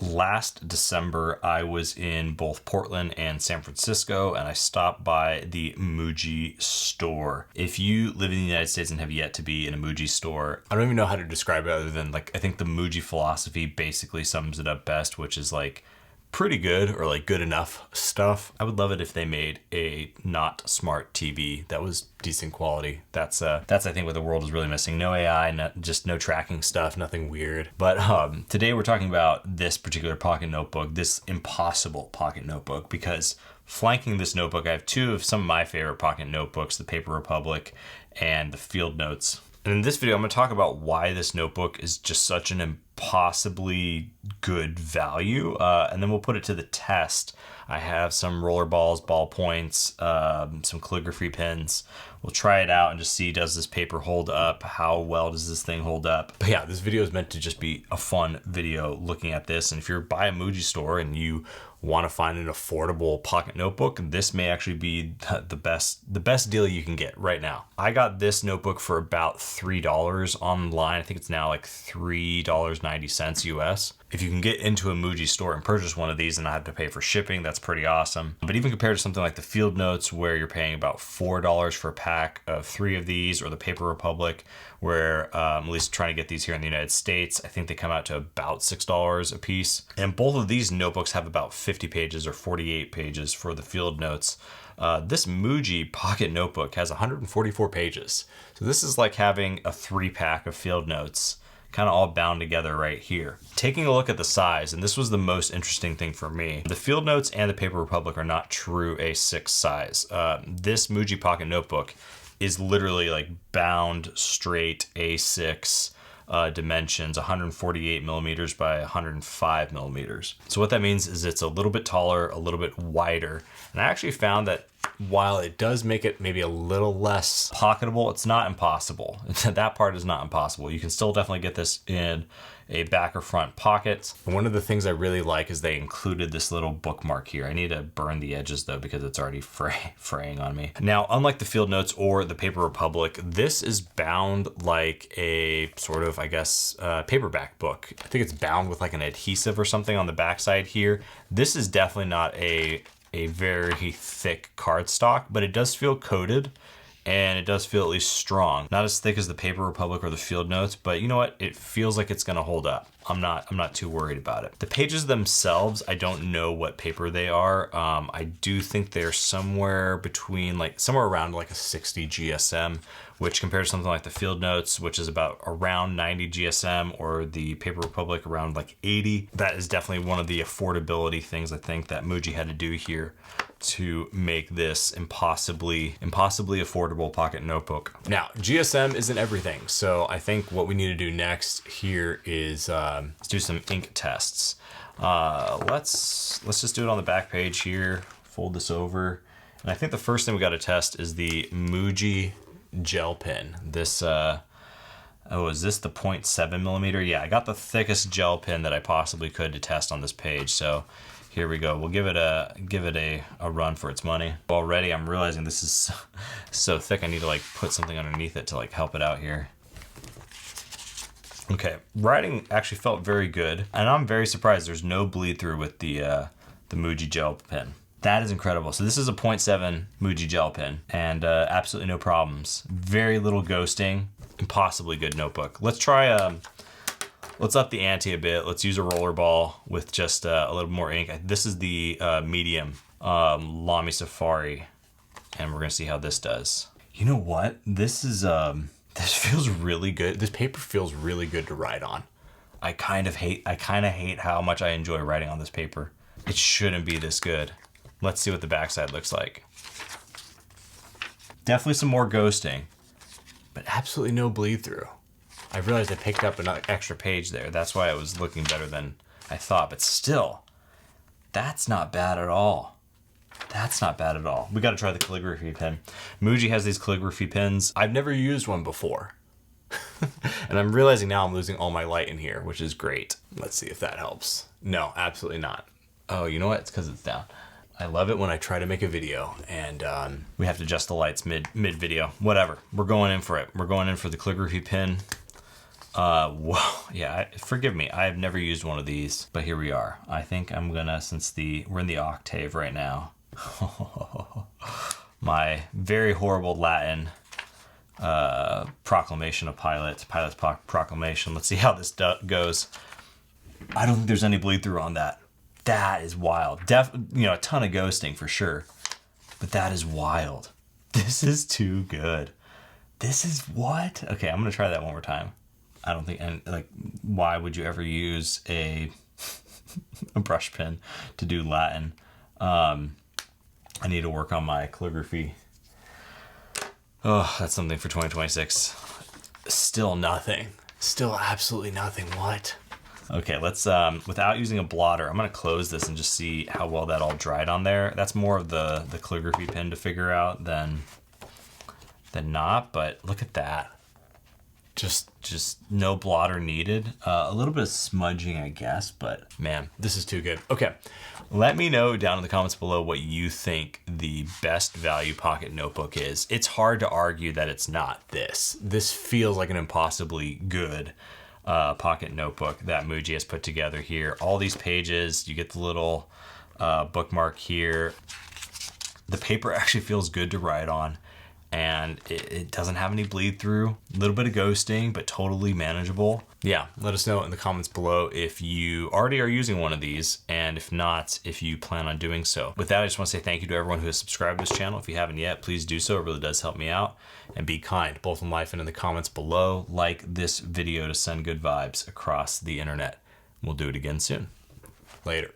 Last December, I was in both Portland and San Francisco, and I stopped by the Muji store. If you live in the United States and have yet to be in a Muji store, I don't even know how to describe it other than like, I think the Muji philosophy basically sums it up best, which is like pretty good or like good enough stuff. I would love it if they made a not smart TV that was decent quality. That's I think what the world is really missing. No AI, just no tracking stuff, nothing weird. But today we're talking about this particular pocket notebook, this impossible pocket notebook, because flanking this notebook, I have two of some of my favorite pocket notebooks, the Paper Republic and the Field Notes. And in this video, I'm going to talk about why this notebook is just such an impossibly good value. And then we'll put it to the test. I have some roller balls, ballpoints, some calligraphy pens. We'll try it out and just see, does this paper hold up? How well does this thing hold up? But yeah, this video is meant to just be a fun video looking at this. And if you're by a Muji store and you want to find an affordable pocket notebook, this may actually be the best deal you can get right now. I got this notebook for about $3 online. I think it's now like $3.90 US. If you can get into a Muji store and purchase one of these and not have to pay for shipping, that's pretty awesome. But even compared to something like the Field Notes, where you're paying about $4 for a pack of 3 of these, or the Paper Republic, where at least trying to get these here in the United States, I think they come out to about $6 a piece. And both of these notebooks have about 50 pages or 48 pages for the Field Notes. This Muji pocket notebook has 144 pages. So this is like having a 3-pack of Field Notes, kind of all bound together right here. Taking a look at the size, and this was the most interesting thing for me. The Field Notes and the Paper Republic are not true A6 size. This Muji pocket notebook is literally like bound straight A6 dimensions, 148 millimeters by 105 millimeters. So what that means is it's a little bit taller, a little bit wider. And I actually found that while it does make it maybe a little less pocketable, it's not impossible. That part is not impossible. You can still definitely get this in a back or front pocket. And one of the things I really like is they included this little bookmark here. I need to burn the edges though, because it's already fraying on me. Now, unlike the Field Notes or the Paper Republic, this is bound like a sort of, I guess, paperback book. I think it's bound with like an adhesive or something on the backside here. This is definitely not a very thick cardstock, but it does feel coated. And it does feel at least strong. Not as thick as the Paper Republic or the Field Notes, but you know what? It feels like it's gonna hold up. I'm not too worried about it. The pages themselves, I don't know what paper they are. I do think they're somewhere around like a 60 GSM, which compared to something like the Field Notes, which is about around 90 GSM, or the Paper Republic around like 80. That is definitely one of the affordability things I think that Muji had to do here to make this impossibly affordable pocket notebook. Now, GSM isn't everything, so I think what we need to do next here is let's do some ink tests. Let's just do it on the back page here. Fold this over, and I think the first thing we got to test is the Muji gel pen. This is this the 0.7 millimeter? Yeah, I got the thickest gel pen that I possibly could to test on this page. So here we go. We'll give it a run for its money. Already I'm realizing this is so thick I need to like put something underneath it to like help it out here. Okay, writing actually felt very good, and I'm very surprised there's no bleed through with the Muji gel pen. That is incredible. So this is a 0.7 Muji gel pen, and absolutely no problems. Very little ghosting. Impossibly good notebook. Let's try let's up the ante a bit. Let's use a roller ball with just a little more ink. This is the medium Lamy Safari, and we're gonna see how this does. You know what? This feels really good. This paper feels really good to write on. I kind of hate how much I enjoy writing on this paper. It shouldn't be this good. Let's see what the backside looks like. Definitely some more ghosting, but absolutely no bleed through. I realized I picked up an extra page there. That's why it was looking better than I thought, but still, that's not bad at all. That's not bad at all. We got to try the calligraphy pen. Muji has these calligraphy pens. I've never used one before. And I'm realizing now I'm losing all my light in here, which is great. Let's see if that helps. No, absolutely not. Oh, you know what? It's because it's down. I love it when I try to make a video and we have to adjust the lights mid video. Whatever. We're going in for it. We're going in for the calligraphy pen. Whoa, yeah, forgive me. I have never used one of these, but here we are. I think I'm gonna, since we're in the octave right now. My very horrible Latin proclamation of Pilot's proclamation. Let's see how this goes. I don't think there's any bleed through on that. That is wild. A ton of ghosting for sure, but that is wild. This is too good. This is what? Okay, I'm gonna try that one more time. I don't think, and like, why would you ever use a brush pen to do Latin? I need to work on my calligraphy. Oh, that's something for 2026. Still nothing. Still absolutely nothing. What? Okay, let's, without using a blotter, I'm gonna close this and just see how well that all dried on there. That's more of the calligraphy pen to figure out than not, but look at that. Just no blotter needed. A little bit of smudging, I guess, but man, this is too good. Okay, let me know down in the comments below what you think the best value pocket notebook is. It's hard to argue that it's not this. This feels like an impossibly good pocket notebook that Muji has put together here. All these pages, you get the little bookmark here. The paper actually feels good to write on, and it doesn't have any bleed through. A little bit of ghosting, but totally manageable. Yeah, let us know in the comments below if you already are using one of these, and if not, if you plan on doing so. With that, I just want to say thank you to everyone who has subscribed to this channel. If you haven't yet, please do so. It really does help me out. And be kind, both in life and in the comments below. Like this video to send good vibes across the internet. We'll do it again soon. Later.